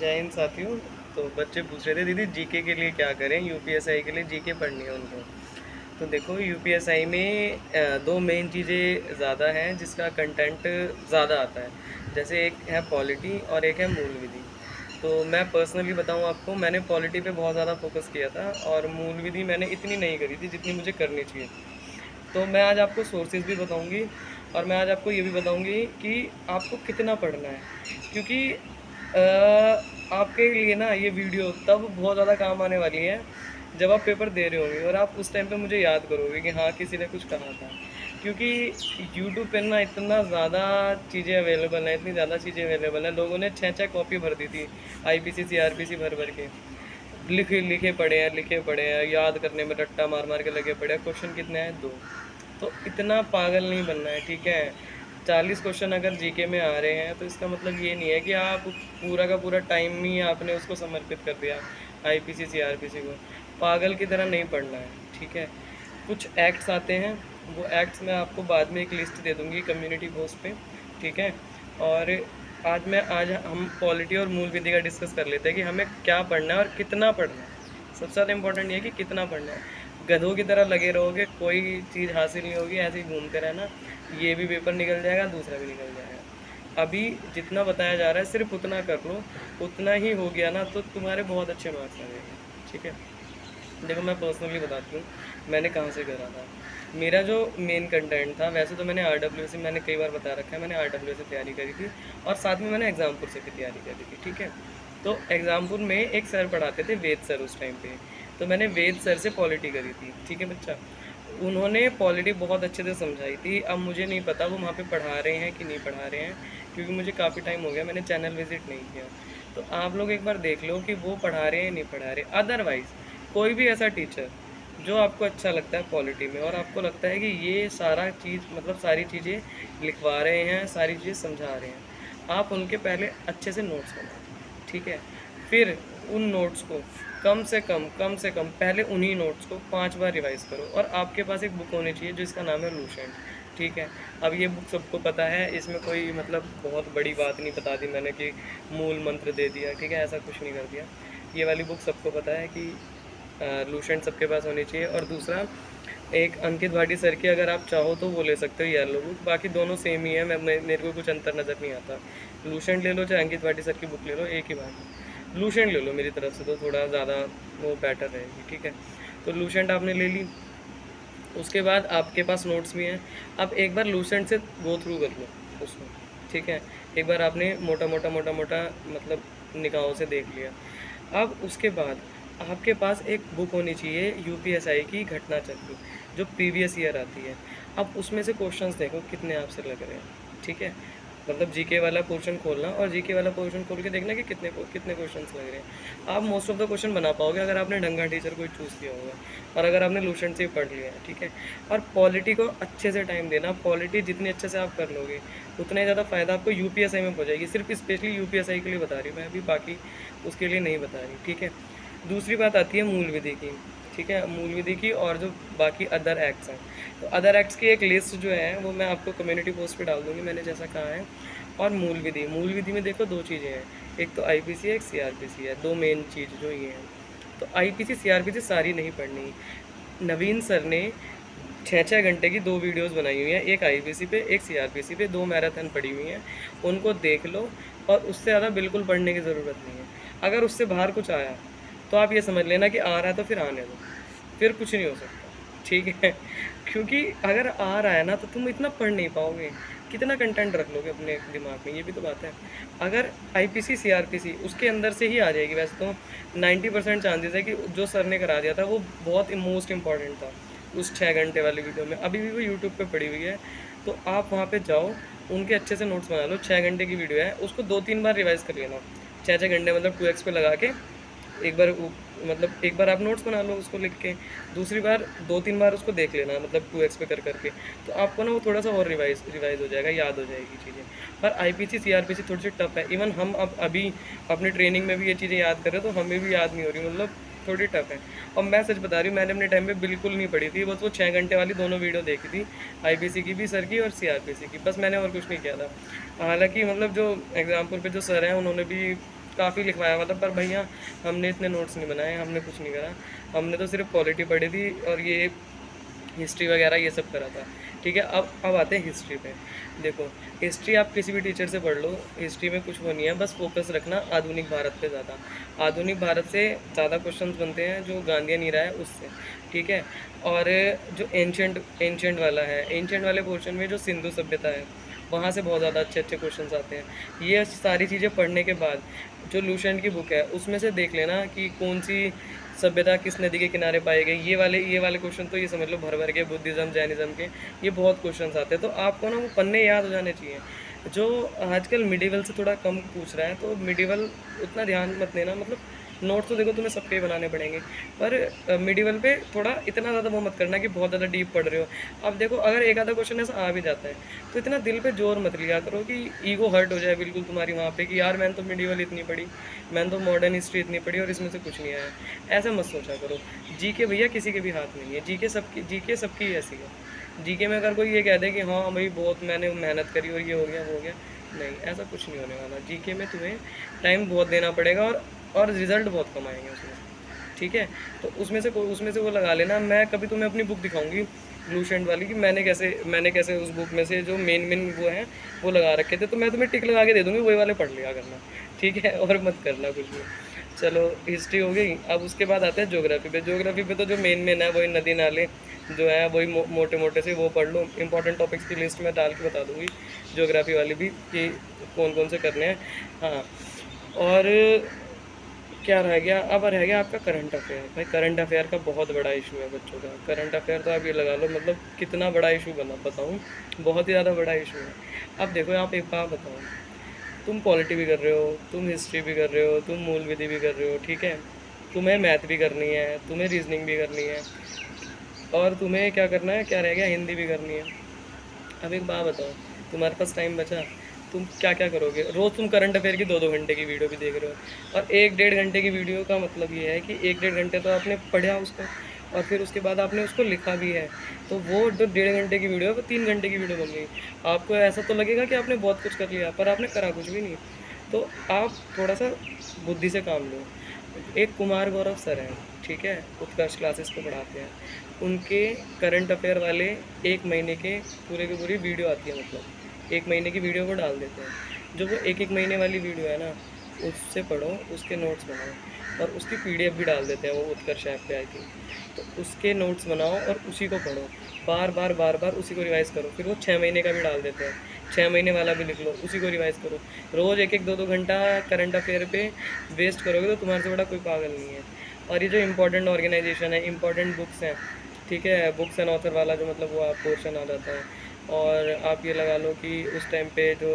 जय हिंद साथियों। तो बच्चे पूछ रहे थे दीदी जीके के लिए क्या करें, यूपीएसआई के लिए जीके पढ़नी है उनको। तो देखो यूपीएसआई में दो मेन चीज़ें ज़्यादा हैं जिसका कंटेंट ज़्यादा आता है। जैसे एक है पॉलिटी और एक है मूल विधि। तो मैं पर्सनली बताऊं आपको, मैंने पॉलिटी पे बहुत ज़्यादा फोकस किया था और मूल विधि मैंने इतनी नहीं करी थी जितनी मुझे करनी चाहिए। तो मैं आज आपको सोर्सेज भी बताऊंगी और मैं आज आपको ये भी बताऊंगी कि आपको कितना पढ़ना है, क्योंकि आपके लिए ना ये वीडियो तब बहुत ज़्यादा काम आने वाली है जब आप पेपर दे रहे होंगे और आप उस टाइम पे मुझे याद करोगे कि हाँ किसी ने कुछ कहा था। क्योंकि यूट्यूब पे ना इतना ज़्यादा चीज़ें अवेलेबल हैं, इतनी ज़्यादा चीज़ें अवेलेबल हैं, लोगों ने 6-6 कॉपी भर दी थी आईपीसी सीआरपीसी भर भर के। लिखे लिखे पड़े हैं, लिखे पड़े हैं, याद करने में रट्टा मार मार के लगे पड़े हैं। क्वेश्चन कितने हैं? 2। तो इतना पागल नहीं बनना है, ठीक है। 40 क्वेश्चन अगर जीके में आ रहे हैं तो इसका मतलब ये नहीं है कि आप पूरा का पूरा टाइम ही आपने उसको समर्पित कर दिया आईपीसी सीआरपीसी को। पागल की तरह नहीं पढ़ना है, ठीक है। कुछ एक्ट्स आते हैं, वो एक्ट्स मैं आपको बाद में एक लिस्ट दे दूँगी कम्युनिटी पोस्ट पे, ठीक है। और आज हम पॉलिटी और मूल विधि का डिस्कस कर लेते हैं कि हमें क्या पढ़ना है और कितना पढ़ना है। सबसे ज़्यादा इम्पोर्टेंट ये है कि कितना पढ़ना है। गधों की तरह लगे रहोगे कोई चीज़ हासिल नहीं होगी, ऐसे ही घूमते रहना। ये भी पेपर निकल जाएगा, दूसरा भी निकल जाएगा। अभी जितना बताया जा रहा है सिर्फ उतना कर लो, उतना ही हो गया ना तो तुम्हारे बहुत अच्छे मार्क्स लगेंगे, ठीक है। देखो मैं पर्सनली बताती हूँ मैंने कहाँ से करा था। मेरा जो मेन कंटेंट था, वैसे तो मैंने आरडब्ल्यूएस, मैंने कई बार बता रखा है, मैंने आरडब्ल्यूएस से तैयारी करी थी और साथ में मैंने एग्ज़ामपुर से भी तैयारी करी थी, ठीक है। तो एग्ज़ामपुर में एक सर पढ़ाते थे, वेद सर, उस टाइम पे। तो मैंने वेद सर से पॉलिटी करी थी, ठीक है बच्चा। उन्होंने पॉलिटी बहुत अच्छे से समझाई थी। अब मुझे नहीं पता वो वहाँ पे पढ़ा रहे हैं कि नहीं पढ़ा रहे हैं, क्योंकि मुझे काफ़ी टाइम हो गया, मैंने चैनल विज़िट नहीं किया। तो आप लोग एक बार देख लो कि वो पढ़ा रहे हैं नहीं पढ़ा रहे। अदरवाइज़ कोई भी ऐसा टीचर जो आपको अच्छा लगता है पॉलिटी में और आपको लगता है कि ये सारा चीज़ मतलब सारी चीज़ें लिखवा रहे हैं, सारी चीज़ें समझा रहे हैं, आप उनके पहले अच्छे से नोट्स बनाओ, ठीक है। फिर उन नोट्स को कम से कम पहले उन्हीं नोट्स को 5 बार रिवाइज़ करो। और आपके पास एक बुक होनी चाहिए जिसका नाम है लूसेंट, ठीक है। अब ये बुक सबको पता है, इसमें कोई मतलब बहुत बड़ी बात नहीं बता दी मैंने कि मूल मंत्र दे दिया, ठीक है, ऐसा कुछ नहीं कर दिया। ये वाली बुक सबको पता है कि लूसेंट सबके पास होनी चाहिए। और दूसरा एक अंकित भाटी सर की, अगर आप चाहो तो वो ले सकते हो येलो बुक, बाकी दोनों सेम ही है। मेरे को कुछ अंतर नज़र नहीं आता। लूसेंट ले लो चाहे अंकित भाटी सर की बुक ले लो, एक ही बात है। लूसेंट ले लो मेरी तरफ से तो थोड़ा ज़्यादा वो बेटर रहेगी, ठीक है। तो लूसेंट आपने ले ली, उसके बाद आपके पास नोट्स भी हैं। अब एक बार लूसेंट से गो थ्रू कर लो उसको, ठीक है। एक बार आपने मोटा मोटा मतलब निगाहों से देख लिया। अब उसके बाद आपके पास एक बुक होनी चाहिए यूपीएसआई की घटना चक्र, जो प्रीवियस ईयर आती है। अब उसमें से क्वेश्चंस देखो कितने आपसे लग रहे हैं, ठीक है। मतलब जीके वाला पोर्शन खोलना और जीके वाला पोर्शन खोल के देखना कि कितने क्वेश्चंस लग रहे हैं। आप मोस्ट ऑफ द क्वेश्चन बना पाओगे अगर आपने ढंगा टीचर कोई चूज़ किया होगा और अगर आपने लूसेंट से ही पढ़ लिया है, ठीक है। और पॉलिटी को अच्छे से टाइम देना। पॉलिटी जितनी अच्छे से आप कर लोगे उतना ही ज़्यादा फ़ायदा आपको यूपीएसआई में पहुँचाएगी। सिर्फ स्पेशली यूपीएसआई के लिए बता रही हूँ मैं अभी, बाकी उसके लिए नहीं बता रही, ठीक है। दूसरी बात आती है मूल विधि की, ठीक है। मूल विधि की और जो बाकी अदर एक्ट्स हैं, तो अदर एक्ट्स की एक लिस्ट जो है वो मैं आपको कम्युनिटी पोस्ट पे डाल दूँगी, मैंने जैसा कहा है। और मूल विधि में देखो दो चीज़ें हैं, एक तो आईपीसी है, एक सीआरपीसी है, दो मेन चीज़ जो ये हैं। तो आईपीसी सीआरपीसी सारी नहीं पढ़नी। नवीन सर ने 6-6 घंटे की 2 वीडियोस बनाई हुई हैं, एक आईपीसी पे एक सीआरपीसी पे, 2 मैराथन पड़ी हुई हैं। उनको देख लो और उससे ज़्यादा बिल्कुल पढ़ने की ज़रूरत नहीं है। अगर उससे बाहर कुछ आया तो आप ये समझ लेना कि आ रहा है तो फिर आने दो, फिर कुछ नहीं हो सकता, ठीक है। क्योंकि अगर आ रहा है ना तो तुम इतना पढ़ नहीं पाओगे, कितना कंटेंट रख लोगे अपने दिमाग में, ये भी तो बात है। अगर आईपीसी सीआरपीसी उसके अंदर से ही आ जाएगी, वैसे तो 90% चांसेस है कि जो सर ने करा दिया था वो बहुत मोस्ट इंपॉर्टेंट था उस 6 घंटे वाली वीडियो में। अभी भी वो यूट्यूब पे पड़ी हुई है, तो आप वहाँ पे जाओ, उनके अच्छे से नोट्स बना लो। 6 घंटे की वीडियो है, उसको 2-3 बार रिवाइज़ कर लेना। 6-6 घंटे मतलब 2x पे लगा के एक बार मतलब एक बार आप नोट्स बना लो उसको लिख के, दूसरी बार 2-3 बार उसको देख लेना, मतलब 2x पे कर करके। तो आपको ना वो थोड़ा सा और रिवाइज हो जाएगा, याद हो जाएगी चीज़ें। पर आईपीसी सीआरपीसी थोड़ी सी टफ है। इवन हम अब अभी अपनी ट्रेनिंग में भी ये चीज़ें याद कर रहे हैं तो हमें भी याद नहीं हो रही, मतलब थोड़ी टफ है। और मैं सच बता रही हूँ, मैंने अपने टाइम पे बिल्कुल नहीं पढ़ी थी, बस वो 6 घंटे वाली दोनों वीडियो देखी थी, आईपीसी की भी सर की और सीआरपीसी की, बस मैंने और कुछ नहीं किया था। हालांकि मतलब जो एग्जाम्पल पे जो सर हैं उन्होंने भी काफ़ी लिखवाया मतलब, पर भैया हमने इतने नोट्स नहीं बनाए, हमने कुछ नहीं करा, हमने तो सिर्फ पॉलिटी पढ़ी थी और ये हिस्ट्री वगैरह ये सब करा था। ठीक है, अब आते हैं हिस्ट्री पे। देखो, हिस्ट्री आप किसी भी टीचर से पढ़ लो, हिस्ट्री में कुछ वो नहीं है, बस फोकस रखना आधुनिक भारत पे ज़्यादा। आधुनिक भारत से ज़्यादा क्वेश्चंस बनते हैं जो गांधीयन ईरा है उससे। ठीक है, और जो एंशेंट वाला है, एंशेंट वाले पोर्शन में जो सिंधु सभ्यता है वहाँ से बहुत ज़्यादा अच्छे अच्छे क्वेश्चंस आते हैं। ये सारी चीज़ें पढ़ने के बाद जो लूसेंट की बुक है उसमें से देख लेना कि कौन सी सभ्यता किस नदी के किनारे पाए गए। ये वाले क्वेश्चन तो ये समझ लो भर भर के बुद्धिज़्म जैनिज़्म के ये बहुत क्वेश्चंस आते हैं, तो आपको ना वो पन्ने याद हो जाने चाहिए। जो आजकल मिडिवल से थोड़ा कम पूछ रहा है, तो मिडिवल उतना ध्यान मत देना, मतलब नोट्स तो देखो तुम्हें सबके ही बनाने पड़ेंगे, पर मिडिवल पे थोड़ा इतना ज़्यादा वो मत करना कि बहुत ज़्यादा डीप पढ़ रहे हो। अब देखो, अगर एक आधा क्वेश्चन ऐसा आ भी जाता है तो इतना दिल पे जोर मत लिया करो कि ईगो हर्ट हो जाए बिल्कुल तुम्हारी वहाँ पे कि यार मैंने तो मिडिवल इतनी पढ़ी, मैंने तो मॉडर्न हिस्ट्री इतनी पढ़ी और इसमें से कुछ नहीं आया। ऐसा मत सोचा करो। जीके भैया किसी के भी हाथ नहीं है, जीके सबकी ऐसी है। जीके में अगर कोई ये कह दे कि हाँ भाई बहुत मैंने मेहनत करी और ये हो गया वो हो गया, नहीं, ऐसा कुछ नहीं होने वाला। जीके में तुम्हें टाइम बहुत देना पड़ेगा और रिजल्ट बहुत कम आएंगे उसमें। ठीक है, तो उसमें से वो लगा लेना। मैं कभी तुम्हें अपनी बुक दिखाऊंगी लूसेंट वाली कि मैंने कैसे उस बुक में से जो मेन वो हैं वो लगा रखे थे, तो मैं तुम्हें टिक लगा के दे दूँगी, वही वाले पढ़ लिया करना। ठीक है, और मत करना कुछ भी। चलो, हिस्ट्री हो गई। अब उसके बाद आते हैं ज्योग्राफी पे। ज्योग्राफी पे तो जो मेन है वही नदी नाले जो है वही मोटे मोटे से वो पढ़ लो। इंपॉर्टेंट टॉपिक्स की लिस्ट में डाल के बता दूँगी ज्योग्राफी वाली भी कि कौन कौन से करने हैं। हाँ, और क्या रह गया, अब रह गया आपका करंट अफेयर। भाई करंट अफेयर का बहुत बड़ा इशू है बच्चों का। करंट अफेयर तो आप ये लगा लो, मतलब कितना बड़ा इशू बना बताऊँ, बहुत ही ज़्यादा बड़ा इशू है। अब देखो, आप एक बात बताओ, तुम पॉलिटी भी कर रहे हो, तुम हिस्ट्री भी कर रहे हो, तुम मूल विधि भी कर रहे हो, ठीक है, तुम्हें मैथ भी करनी है, तुम्हें रीजनिंग भी करनी है, और तुम्हें क्या करना है, क्या रह गया, हिंदी भी करनी है। अब एक बात बताओ, तुम्हारे पास टाइम बचा, तुम क्या क्या करोगे? रोज़ तुम करंट अफेयर की 2-2 घंटे की वीडियो भी देख रहे हो, और 1-1.5 घंटे की वीडियो का मतलब ये है कि 1-1.5 घंटे तो आपने पढ़ा उसको, और फिर उसके बाद आपने उसको लिखा भी है, तो वो जो 1.5 घंटे की वीडियो है वो 3 घंटे की वीडियो बन गई। आपको ऐसा तो लगेगा कि आपने बहुत कुछ कर लिया, पर आपने करा कुछ भी नहीं। तो आप थोड़ा सा बुद्धि से काम लो। एक कुमार गौरव सर हैं, ठीक है, उत्कर्ष क्लासेस को पढ़ाते हैं, उनके करंट अफेयर वाले 1 महीने के पूरे की पूरी वीडियो आती है, मतलब 1 महीने की वीडियो को डाल देते हैं। जो वो 1-1 महीने वाली वीडियो है ना, उससे पढ़ो, उसके नोट्स बनाओ, और उसकी पीडीएफ भी डाल देते हैं वो उत्कर्ष ऐप पे आई थी, तो उसके नोट्स बनाओ और उसी को पढ़ो, बार बार उसी को रिवाइज़ करो। फिर वो 6 महीने का भी डाल देते हैं, 6 महीने वाला भी लिख लो, उसी को रिवाइज़ करो। रोज़ 1-1 2-2 घंटा करंट अफेयर पे वेस्ट करोगे तो तुम्हारे से बड़ा कोई पागल नहीं है। और ये जो इंपॉर्टेंट ऑर्गेनाइजेशन है, इंपॉर्टेंट बुक्स हैं, ठीक है, बुक्स एंड ऑथर वाला जो मतलब वो आप पोर्शन आ जाता है, और आप ये लगा लो कि उस टाइम पे जो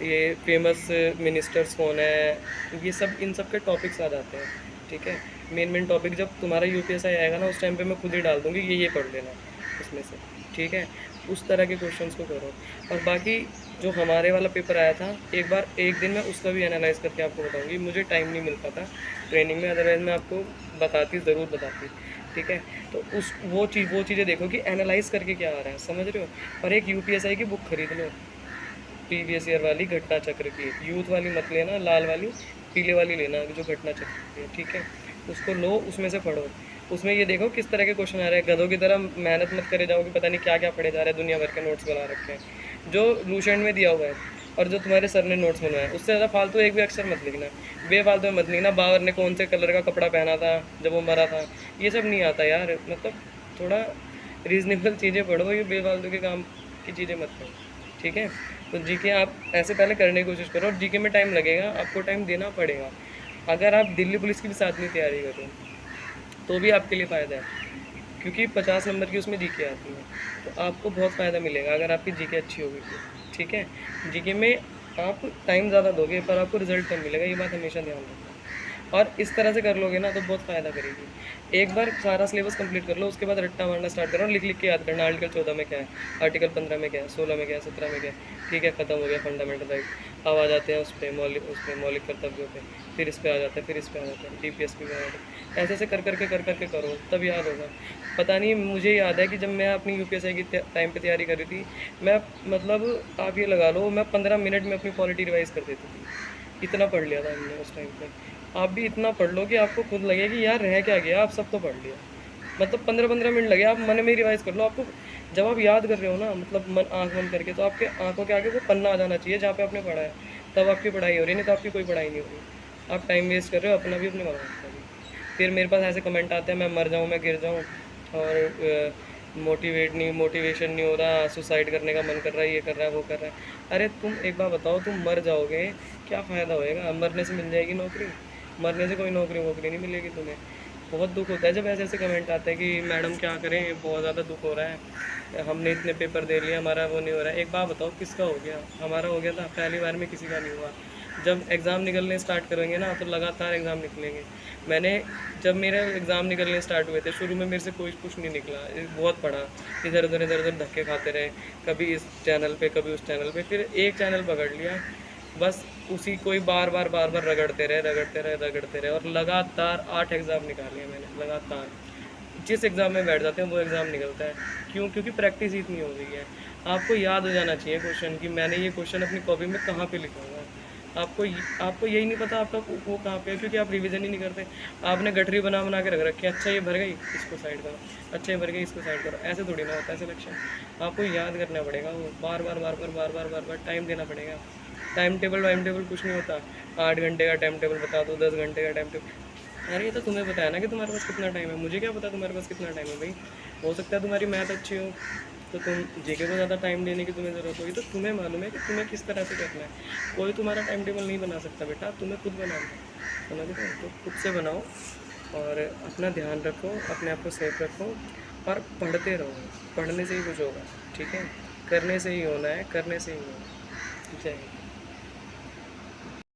ये फेमस मिनिस्टर्स कौन है, ये सब, इन सब के टॉपिक्स आ जाते हैं। ठीक है, मेन टॉपिक जब तुम्हारा यूपीएसआई आएगा ना, उस टाइम पे मैं खुद ही डाल दूँगी ये पढ़ लेना उसमें से। ठीक है, उस तरह के क्वेश्चंस को करो। और बाकी जो हमारे वाला पेपर आया था, एक दिन मैं उसका भी एनालाइज़ करके आपको बताऊँगी। मुझे टाइम नहीं मिल पाता ट्रेनिंग में, अदरवाइज़ मैं आपको ज़रूर बताती। ठीक है, तो वो चीज़ें देखो कि एनालाइज़ करके क्या आ रहा है, समझ रहे हो। और एक यूपीएसआई की बुक खरीद लो, प्रीवियस ईयर वाली घटना चक्र की। यूथ वाली मत लेना, लाल वाली, पीले वाली लेना जो घटना चक्र की है। ठीक है, उसको लो, उसमें से पढ़ो। उसमें ये देखो किस तरह के क्वेश्चन आ रहे हैं। गधों की तरह मेहनत मत करे जाओ कि पता नहीं क्या क्या पढ़े जा रहे हैं, दुनिया भर के नोट्स बना रखे हैं जो लूसेंट में दिया हुआ है और जो तुम्हारे सर ने नोट्स बनवाए। उससे ज़्यादा फालतू एक भी अक्षर मत लिखना, बेफालतू में मत लिखना। बाबर ने कौन से कलर का कपड़ा पहना था जब वो मरा था, ये सब नहीं आता यार। मतलब थोड़ा रीज़नेबल चीज़ें पढ़ो, ये बेफालतू के काम की चीज़ें मत पढ़ो। ठीक है, तो जीके आप ऐसे पहले करने की कोशिश करो, और जीके में टाइम लगेगा, आपको टाइम देना पड़ेगा। अगर आप दिल्ली पुलिस की भी साथ में तैयारी करो तो भी आपके लिए फ़ायदा है, क्योंकि 50 नंबर की उसमें जीके आती है, तो आपको बहुत फ़ायदा मिलेगा अगर आपकी जीके अच्छी होगी तो। ठीक है, जीके में आप टाइम ज़्यादा दोगे पर आपको रिजल्ट कम मिलेगा, ये बात हमेशा ध्यान रखना। और इस तरह से कर लोगे ना तो बहुत फ़ायदा करेगी। एक बार सारा सिलेबस कंप्लीट कर लो, उसके बाद रट्टा मारना स्टार्ट करो, लिख लिख के याद करना। आर्टिकल 14 में क्या है, आर्टिकल 15 में क्या है, 16 में क्या है, 17 में क्या है। ठीक है, ख़त्म हो गया फंडामेंटल राइट। अब आ जाते हैं उस पर मौलिक कर्तव्यों पे, फिर इस पे आ जाते हैं, फिर इस पे आ जाते हैं, डीपीएसपी में आ जाते हैं। ऐसे ऐसे कर करके करो, तब याद होगा। पता नहीं, मुझे याद है कि जब मैं अपनी यूपीएसआई की टाइम पे तैयारी कर रही थी, मैं मतलब आप ये लगा लो, मैं 15 मिनट में अपनी पॉलिटी रिवाइज़ कर देती थी। इतना पढ़ लिया था हमने उस टाइम पे। आप भी इतना पढ़ लो कि आपको खुद लगे कि यार रह क्या गया, आप सब तो पढ़ लिया। मतलब 15-15 मिनट लगे, आप मन में रिवाइज़ कर लो। आपको जब आप याद कर रहे हो ना, मतलब मन आँख बंद करके, तो आपके आँखों के आगे वो पन्ना आ जाना चाहिए जहाँ पे आपने पढ़ा है, तब आपकी पढ़ाई हो रही है, नहीं तो आपकी कोई पढ़ाई नहीं हो रही। आप टाइम वेस्ट कर रहे हो अपना भी, अपने माँ-बाप का भी। फिर मेरे पास ऐसे कमेंट आते हैं, मैं मर जाऊँ, मैं गिर जाऊँ, और मोटिवेशन नहीं हो रहा, सुसाइड करने का मन कर रहा है, ये कर रहा है, वो कर रहा है। अरे तुम एक बार बताओ, तुम मर जाओगे, क्या फ़ायदा होएगा? मरने से मिल जाएगी नौकरी? मरने से कोई नौकरी वोकरी नहीं मिलेगी तुम्हें। बहुत दुख होता है जब ऐसे ऐसे कमेंट आते हैं कि मैडम क्या करें, बहुत ज़्यादा दुख हो रहा है, हमने इतने पेपर दे लिए, हमारा वो नहीं हो रहा है। एक बात बताओ, किसका हो गया? हमारा हो गया था, पहली बार में किसी का नहीं हुआ। जब एग्ज़ाम निकलने स्टार्ट करेंगे ना, तो लगातार एग्ज़ाम निकलेंगे। मैंने जब मेरे एग्ज़ाम निकलने स्टार्ट हुए थे, शुरू में मेरे से कोई कुछ नहीं निकला, बहुत पढ़ा, इधर उधर धक्के खाते रहे, कभी इस चैनल पे, कभी उस चैनल पे, फिर एक चैनल पकड़ लिया, बस उसी को ही बार बार रगड़ते रहे, और लगातार 8 एग्ज़ाम निकाले मैंने, लगातार। जिस एग्ज़ाम में बैठ जाते हैं वो एग्ज़ाम निकलता है। क्यों? क्योंकि प्रैक्टिस ही इतनी हो गई है। आपको याद हो जाना चाहिए क्वेश्चन, कि मैंने ये क्वेश्चन अपनी कॉपी में कहाँ पे लिखा हुआ है। आपको यही नहीं पता आपका वो कहाँ पे है, क्योंकि आप रिवीजन ही नहीं करते। आपने गठरी बना बना के रख रखी है, अच्छा ये भर गई, इसको साइड करो, अच्छा ये भर गई, इसको साइड करो। ऐसे थोड़ी ना होता है सिलेक्शन। आपको याद करना पड़ेगा, वो बार बार टाइम देना पड़ेगा। टाइम टेबल कुछ नहीं होता। 8 घंटे का टाइम टेबल बता दो, 10 घंटे का टाइम टेबल। अरे ये तो तुम्हें पता है ना कि तुम्हारे पास कितना टाइम है, मुझे क्या पता तुम्हारे पास कितना टाइम है भाई। हो सकता है तुम्हारी मैथ अच्छी हो, तो तुम जीके को ज़्यादा टाइम देने की तुम्हें ज़रूरत होगी, तो तुम्हें मालूम है कि तुम्हें किस तरह से करना है। कोई तुम्हारा टाइम टेबल नहीं बना सकता बेटा, तुम्हें खुद बनाना है, समझ रहे हो? तो खुद से बनाओ, और अपना ध्यान रखो, अपने आप को सेफ रखो, और पढ़ते रहो। पढ़ने से ही कुछ होगा, ठीक है? करने से ही होना है, करने से ही होना है। जय हिंद।